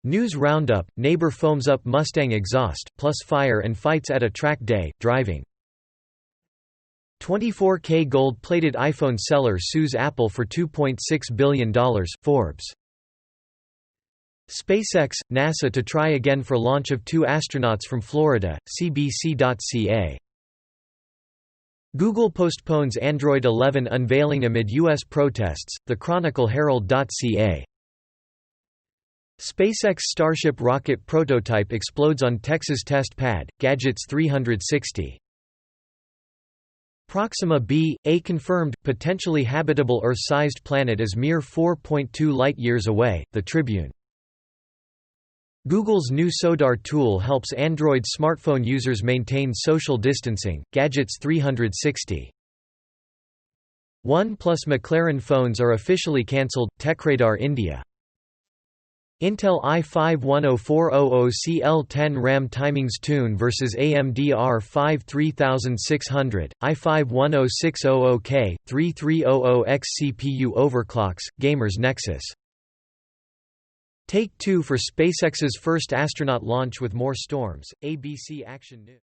News Roundup, neighbor foams up Mustang exhaust, plus fire and fights at a track day, driving. 24K gold-plated iPhone seller sues Apple for $2.6 billion, Forbes. SpaceX, NASA to try again for launch of 2 astronauts from Florida, CBC.ca. Google postpones Android 11 unveiling amid U.S. protests, The Chronicle Herald.ca. SpaceX Starship rocket prototype explodes on Texas test pad, Gadgets 360. Proxima b, a confirmed, potentially habitable Earth-sized planet is mere 4.2 light-years away, The Tribune. Google's new SODAR tool helps Android smartphone users maintain social distancing, Gadgets 360. OnePlus McLaren phones are officially cancelled, TechRadar India. Intel i5-10400CL10 RAM timings tune vs AMD R5 3600, i5-10600K, 3300X CPU overclocks, Gamers Nexus. Take 2 for SpaceX's first astronaut launch with more storms, ABC Action News.